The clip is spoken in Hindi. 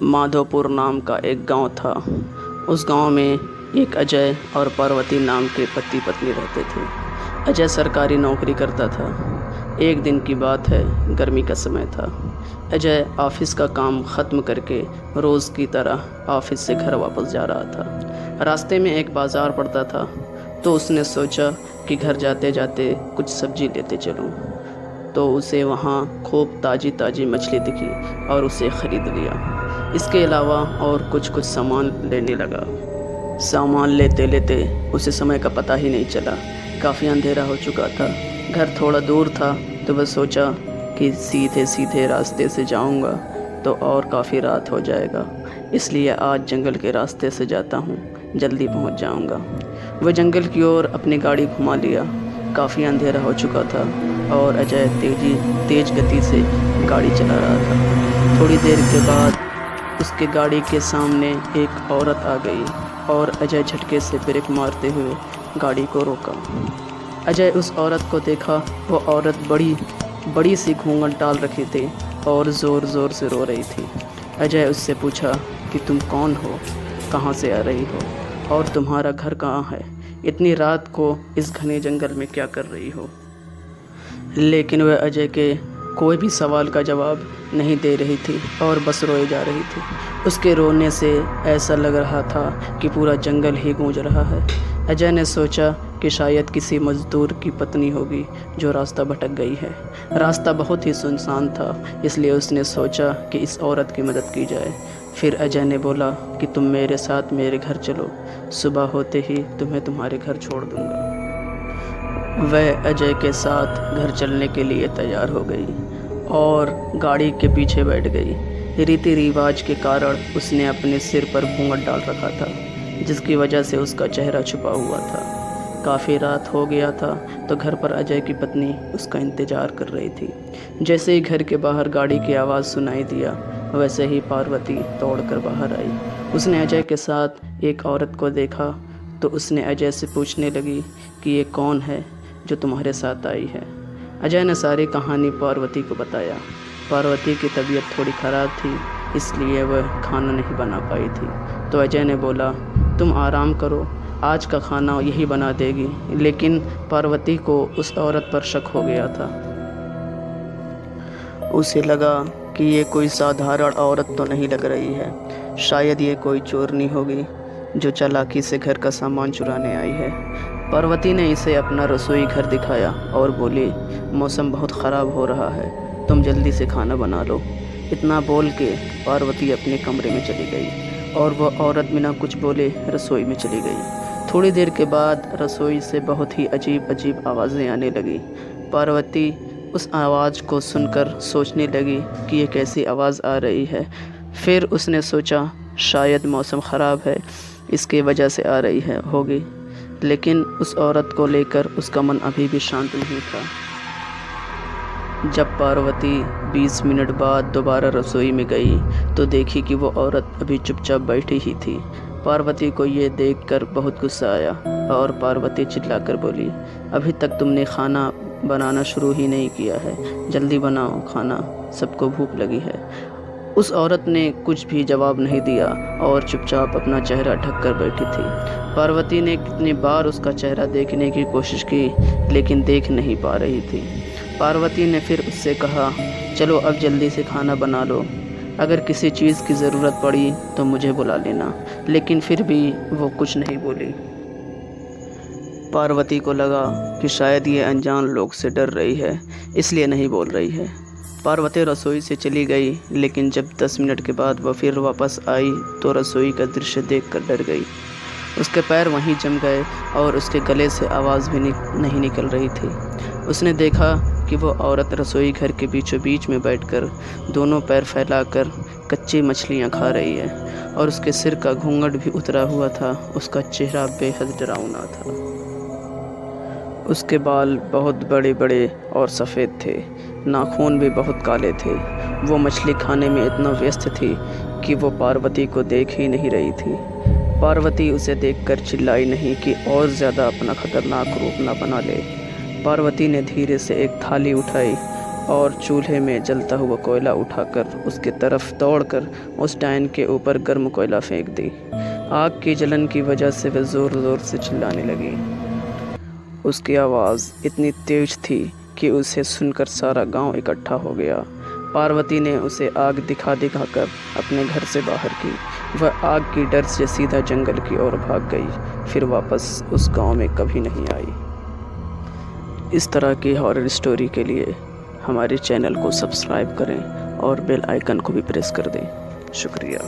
माधोपुर नाम का एक गांव था। उस गांव में एक अजय और पार्वती नाम के पति पत्नी रहते थे। अजय सरकारी नौकरी करता था। एक दिन की बात है, गर्मी का समय था। अजय ऑफिस का काम ख़त्म करके रोज़ की तरह ऑफिस से घर वापस जा रहा था। रास्ते में एक बाज़ार पड़ता था, तो उसने सोचा कि घर जाते जाते कुछ सब्ज़ी लेते चलूं। तो उसे वहाँ खूब ताज़ी ताज़ी मछली दिखी और उसे ख़रीद लिया। इसके अलावा और कुछ सामान लेने लगा। सामान लेते लेते उसे समय का पता ही नहीं चला। काफ़ी अंधेरा हो चुका था। घर थोड़ा दूर था, तो वह सोचा कि सीधे सीधे रास्ते से जाऊंगा तो और काफ़ी रात हो जाएगा, इसलिए आज जंगल के रास्ते से जाता हूँ, जल्दी पहुँच जाऊंगा। वह जंगल की ओर अपनी गाड़ी घुमा लिया। काफ़ी अंधेरा हो चुका था और अजय तेज गति से गाड़ी चला रहा था। थोड़ी देर के बाद उसके गाड़ी के सामने एक औरत आ गई और अजय झटके से ब्रेक मारते हुए गाड़ी को रोका। अजय उस औरत को देखा। वो औरत बड़ी सी घूंघट डाल रखी थी और ज़ोर ज़ोर से रो रही थी। अजय उससे पूछा कि तुम कौन हो, कहाँ से आ रही हो और तुम्हारा घर कहाँ है? इतनी रात को इस घने जंगल में क्या कर रही हो? लेकिन वह अजय के कोई भी सवाल का जवाब नहीं दे रही थी और बस रोए जा रही थी। उसके रोने से ऐसा लग रहा था कि पूरा जंगल ही गूंज रहा है। अजय ने सोचा कि शायद किसी मज़दूर की पत्नी होगी जो रास्ता भटक गई है। रास्ता बहुत ही सुनसान था, इसलिए उसने सोचा कि इस औरत की मदद की जाए। फिर अजय ने बोला कि तुम मेरे साथ मेरे घर चलो, सुबह होते ही तुम्हें तुम्हारे घर छोड़ दूँगा। वह अजय के साथ घर चलने के लिए तैयार हो गई और गाड़ी के पीछे बैठ गई। रीति रिवाज के कारण उसने अपने सिर पर घूंघट डाल रखा था, जिसकी वजह से उसका चेहरा छुपा हुआ था। काफ़ी रात हो गया था, तो घर पर अजय की पत्नी उसका इंतज़ार कर रही थी। जैसे ही घर के बाहर गाड़ी की आवाज़ सुनाई दिया, वैसे ही पार्वती दौड़कर बाहर आई। उसने अजय के साथ एक औरत को देखा, तो उसने अजय से पूछने लगी कि ये कौन है जो तुम्हारे साथ आई है। अजय ने सारी कहानी पार्वती को बताया। पार्वती की तबीयत थोड़ी ख़राब थी, इसलिए वह खाना नहीं बना पाई थी। तो अजय ने बोला, तुम आराम करो, आज का खाना यही बना देगी। लेकिन पार्वती को उस औरत पर शक हो गया था। उसे लगा कि ये कोई साधारण औरत तो नहीं लग रही है, शायद ये कोई चोरनी होगी जो चालाकी से घर का सामान चुराने आई है। पार्वती ने इसे अपना रसोई घर दिखाया और बोली, मौसम बहुत ख़राब हो रहा है, तुम जल्दी से खाना बना लो। इतना बोल के पार्वती अपने कमरे में चली गई और वह औरत बिना कुछ बोले रसोई में चली गई। थोड़ी देर के बाद रसोई से बहुत ही अजीब आवाज़ें आने लगी। पार्वती उस आवाज़ को सुनकर सोचने लगी कि ये कैसी आवाज़ आ रही है। फिर उसने सोचा शायद मौसम ख़राब है, इसके वजह से आ रही है होगी। लेकिन उस औरत को लेकर उसका मन अभी भी शांत नहीं था। जब पार्वती 20 मिनट बाद दोबारा रसोई में गई, तो देखी कि वो औरत अभी चुपचाप बैठी ही थी। पार्वती को ये देखकर बहुत गुस्सा आया और पार्वती चिल्लाकर बोली, अभी तक तुमने खाना बनाना शुरू ही नहीं किया है, जल्दी बनाओ खाना, सबको भूख लगी है। उस औरत ने कुछ भी जवाब नहीं दिया और चुपचाप अपना चेहरा ढककर बैठी थी। पार्वती ने कितनी बार उसका चेहरा देखने की कोशिश की, लेकिन देख नहीं पा रही थी। पार्वती ने फिर उससे कहा, चलो अब जल्दी से खाना बना लो, अगर किसी चीज़ की ज़रूरत पड़ी तो मुझे बुला लेना। लेकिन फिर भी वो कुछ नहीं बोली। पार्वती को लगा कि शायद ये अनजान लोग से डर रही है, इसलिए नहीं बोल रही है। पार्वती रसोई से चली गई, लेकिन जब 10 मिनट के बाद वह फिर वापस आई तो रसोई का दृश्य देखकर डर गई। उसके पैर वहीं जम गए और उसके गले से आवाज़ भी नहीं निकल रही थी। उसने देखा कि वो औरत रसोई घर के बीचों बीच में बैठकर दोनों पैर फैलाकर कच्ची मछलियाँ खा रही है और उसके सिर का घूंघट भी उतरा हुआ था। उसका चेहरा बेहद डरावना था। उसके बाल बहुत बड़े बड़े और सफ़ेद थे, नाखून भी बहुत काले थे। वो मछली खाने में इतना व्यस्त थी कि वो पार्वती को देख ही नहीं रही थी। पार्वती उसे देखकर चिल्लाई नहीं कि और ज़्यादा अपना खतरनाक रूप न बना ले। पार्वती ने धीरे से एक थाली उठाई और चूल्हे में जलता हुआ कोयला उठाकर उसके तरफ दौड़कर उस डायन के ऊपर गर्म कोयला फेंक दी। आग की जलन की वजह से वह ज़ोर ज़ोर से चिल्लाने लगी। उसकी आवाज़ इतनी तेज थी कि उसे सुनकर सारा गांव इकट्ठा हो गया। पार्वती ने उसे आग दिखा दिखाकर अपने घर से बाहर की। वह आग की डर से सीधा जंगल की ओर भाग गई, फिर वापस उस गांव में कभी नहीं आई। इस तरह की हॉरर स्टोरी के लिए हमारे चैनल को सब्सक्राइब करें और बेल आइकन को भी प्रेस कर दें। शुक्रिया।